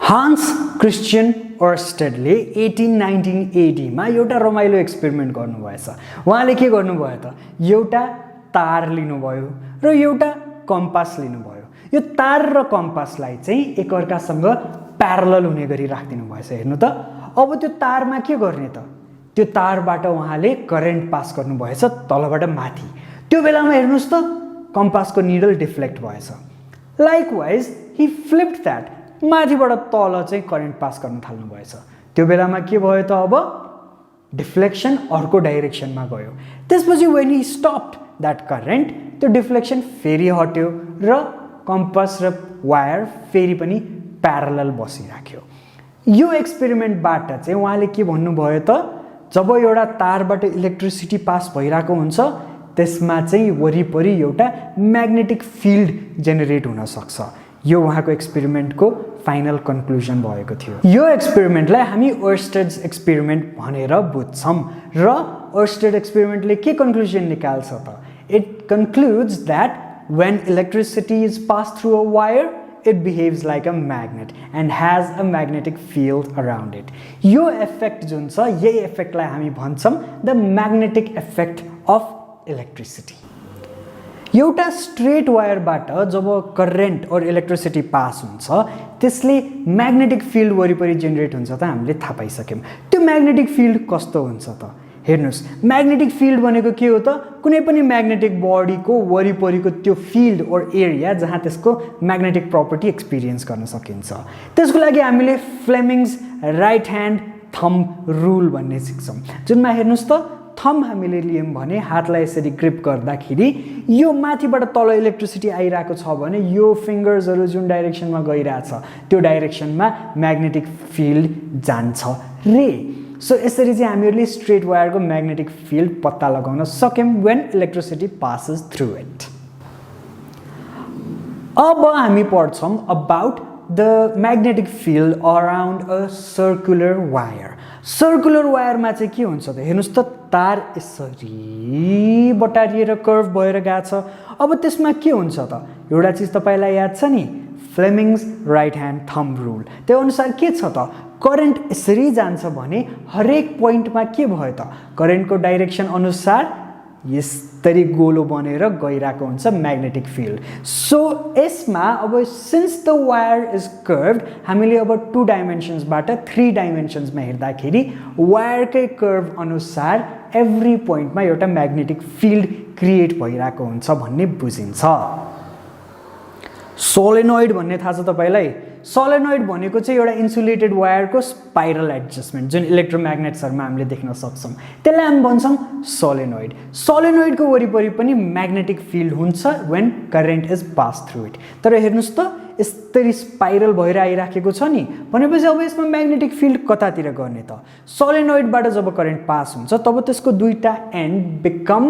Hans Christian अर्स्टेडले 1819 AD मा एउटा रमाइलो एक्सपेरिमेन्ट गर्नुभएछ। उहाँले के गर्नुभयो त, एउटा तार लिनुभयो र एउटा कम्पास लिनुभयो। यो तार र कम्पासलाई चाहिँ एकअर्कासँग प्यारलल हुने गरी राखिदिनु भएछ। हेर्नु त, अब त्यो तारमा के गर्ने त, त्यो तारबाट उहाँले करेन्ट पास गर्नुभएछ तलबाट माथि। त्यो बेलामा हेर्नुस् त, कम्पासको निडल डिफ्लेक्ट भएछ। लाइकवाइज ही फ्लिप्ड दैट, माथिबाट तल चाहिँ करेन्ट पास गर्न थाल्नु भएछ। त्यो बेलामा के भयो त, अब डिफ्लेक्सन अर्को डाइरेक्सनमा गयो। त्यसपछि when he stopped that current, त्यो डिफ्लेक्सन फेरि हट्यो र कम्पास र वायर फेरि पनि प्यारलल बसिराख्यो। यो एक्सपेरिमेन्टबाट चाहिँ उहाँले के भन्नुभयो त, जब एउटा तारबाट इलेक्ट्रिसिटी पास भइरहेको हुन्छ त्यसमा चाहिँ वरिपरि एउटा म्याग्नेटिक फिल्ड जेनेरेट हुन सक्छ। यो उहाँको एक्सपेरिमेन्टको फाइनल कन्क्लुजन भएको थियो। यो एक्सपेरिमेन्टलाई हामी अर्स्टेड्स एक्सपेरिमेन्ट भनेर बुझ्छौँ र अर्स्टेड एक्सपेरिमेन्टले के कन्क्लुजन निकाल्छ त, it concludes that when electricity is passed through a wire, it behaves like a magnet and has a magnetic field around it. यो इफेक्ट जुन छ, यही इफेक्टलाई हामी भन्छौँ the magnetic effect of electricity. एउटा स्ट्रेट वायरबाट जब करेन्ट और इलेक्ट्रिसिटी पास हुन्छ त्यसले म्याग्नेटिक फिल्ड वरिपरि जेनेरेट हुन्छ त हामीले थाहा पाइसक्यौँ। त्यो म्याग्नेटिक फिल्ड कस्तो हुन्छ त, हेर्नुस्, म्याग्नेटिक फिल्ड भनेको के हो त, कुनै पनि म्याग्नेटिक बडीको वरिपरिको त्यो फिल्ड और एरिया जहाँ त्यसको म्याग्नेटिक प्रपर्टी एक्सपिरियन्स गर्न सकिन्छ। त्यसको लागि हामीले फ्लेमिङ्स राइट ह्यान्ड थम्ब रुल भन्ने सिक्छौँ, जुनमा हेर्नुस् त, थम्ब हामीले लियौँ भने हातलाई यसरी ग्रिप गर्दाखेरि यो माथिबाट तल इलेक्ट्रिसिटी आइरहेको छ भने यो फिङ्गर्सहरू जुन डाइरेक्सनमा गइरहेछ त्यो डाइरेक्सनमा म्याग्नेटिक फिल्ड जान्छ रे। सो यसरी चाहिँ हामीहरूले स्ट्रेट वायरको म्याग्नेटिक फिल्ड पत्ता लगाउन सक्यौँ when electricity passes through it. अब हामी पढ्छौँ about the magnetic field around a circular wire. Circular वायरमा चाहिँ के हुन्छ त, हेर्नुस् त, तार यसरी बटारिएर कर्भ भएर गएको छ। अब त्यसमा के हुन्छ त, एउटा चिज तपाईँलाई याद छ नि, फ्लेमिङ्स राइट ह्यान्ड थम्ब रुल। त्यो अनुसार के छ त, करेन्ट यसरी जान्छ भने हरेक पोइन्टमा के भयो त, करेन्टको डाइरेक्सन अनुसार यसरी गोलो बनेर गइरहेको हुन्छ म्याग्नेटिक फिल्ड। सो यसमा अब सिन्स द वायर इज कर्भड, हामीले अब 2 डाइमेन्सन्सबाट 3 डाइमेन्सन्समा हेर्दाखेरि वायरकै कर्भ अनुसार एभ्री पोइन्टमा एउटा म्याग्नेटिक फिल्ड क्रिएट भइरहेको हुन्छ भन्ने बुझिन्छ। सोलेनोइड भन्ने थाहा छ तपाईँलाई? सोलेनोइड भनेको चाहिँ एउटा इन्सुलेटेड वायरको स्पाइरल एडजस्टमेन्ट जुन इलेक्ट्रोम्याग्नेट्सहरूमा हामीले देख्न सक्छौँ, त्यसलाई हामी भन्छौँ सोलेनोइड। सोलेनोइडको वरिपरि पनि म्याग्नेटिक फिल्ड हुन्छ when current is pass through it. तर हेर्नुस् त, यसरी स्पाइरल भएर आइराखेको छ नि, भनेपछि अब यसमा म्याग्नेटिक फिल्ड कतातिर गर्ने त, सोलेनोइडबाट जब करेन्ट पास हुन्छ तब त्यसको दुईटा end become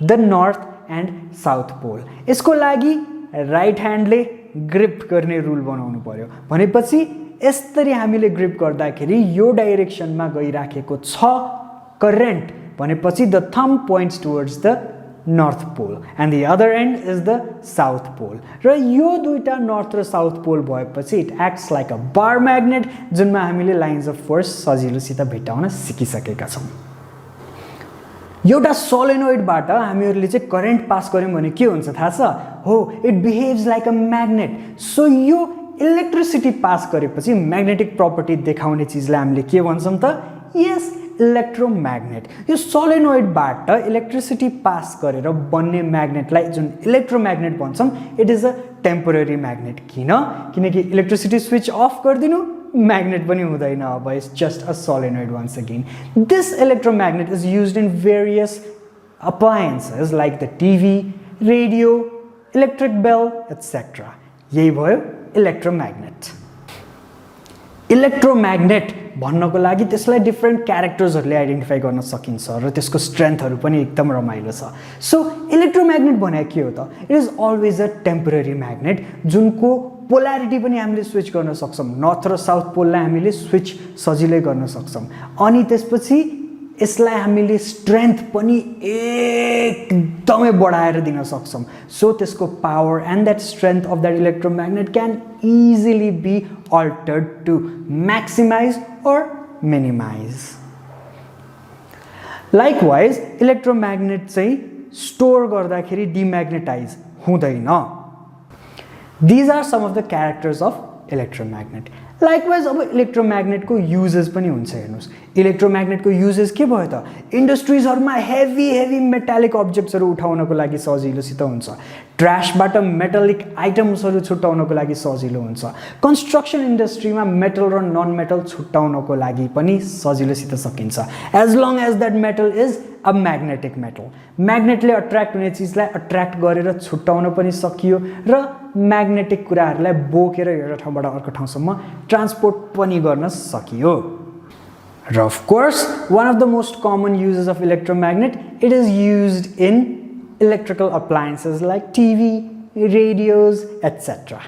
the north and south pole. यसको लागि राइट ह्यान्डले ग्रिप गर्ने रुल बनाउनु पर्यो। भनेपछि यसरी हामीले ग्रिप गर्दाखेरि यो डाइरेक्सनमा गइराखेको छ करेन्ट, भनेपछि the thumb points towards the north pole and the other end is the south pole. र यो दुईटा नर्थ र साउथ पोल भएपछि it acts like a bar magnet, जुनमा हामीले लाइन्स अफ फोर्स सजिलोसित भेट्टाउन सिकिसकेका छौँ। एउटा सोलेनोइडबाट हामीहरूले चाहिँ करेन्ट पास गर्यौँ भने के हुन्छ थाहा छ? हो, it behaves like a magnet. So यो इलेक्ट्रिसिटी पास गरेपछि म्याग्नेटिक प्रपर्टी देखाउने चिजलाई हामीले के भन्छौँ त? यस, इलेक्ट्रोम्याग्नेट। यो सोलेनोइडबाट इलेक्ट्रिसिटी पास गरेर बन्ने म्याग्नेटलाई जुन इलेक्ट्रोम्याग्नेट भन्छौँ, it is a temporary magnet. किन? किनकि इलेक्ट्रिसिटी स्विच अफ गरिदिनु, magnet पनि हुँदैन, अब it's just a solenoid once again. This electromagnet is used in various appliances like the TV, radio, electric bell, etc. यही भयो इलेक्ट्रोम्याग्नेट। इलेक्ट्रोम्याग्नेट भन्नको लागि त्यसलाई डिफरेन्ट क्यारेक्टर्सहरूले आइडेन्टिफाई गर्न सकिन्छ र त्यसको स्ट्रेन्थहरू पनि एकदम रमाइलो छ। सो इलेक्ट्रोम्याग्नेट भनेको के हो त? It is always a temporary magnet जुनको पोलारिटी पनि हामीले स्विच गर्न सक्छौँ। नर्थ र साउथ पोललाई हामीले स्विच सजिलै गर्न सक्छौँ। अनि त्यसपछि यसलाई हामीले स्ट्रेन्थ पनि एकदमै बढाएर दिन सक्छौँ सो त्यसको power and that strength of that electromagnet can easily be altered to maximise or minimise likewise electromagnet चाहिँ स्टोर गर्दाखेरि डिम्याग्नेटाइज हुँदैन these are some of the characters of electromagnet likewise अब इलेक्ट्रोम्याग्नेटको युजेस पनि हुन्छ हेर्नुहोस् इलेक्ट्रोम्याग्नेटको युजेस के भयो त इन्डस्ट्रिजहरूमा हेभी मेटालिक अब्जेक्ट्सहरू उठाउनको लागि सजिलोसित हुन्छ ट्र्यासबाट मेटलिक आइटम्सहरू छुट्याउनको लागि सजिलो हुन्छ कन्स्ट्रक्सन इन्डस्ट्रीमा मेटल र नन मेटल छुट्याउनको लागि पनि सजिलोसित सकिन्छ as long as that metal is a magnetic metal म्याग्नेटले अट्र्याक्ट हुने चिजलाई अट्र्याक्ट गरेर छुट्याउन पनि सकियो र म्याग्नेटिक कुराहरूलाई बोकेर एउटा ठाउँबाट अर्को ठाउँसम्म ट्रान्सपोर्ट पनि गर्न सकियो र of course one of the most common uses of electromagnet it is used in electrical appliances like TV, radios, etc.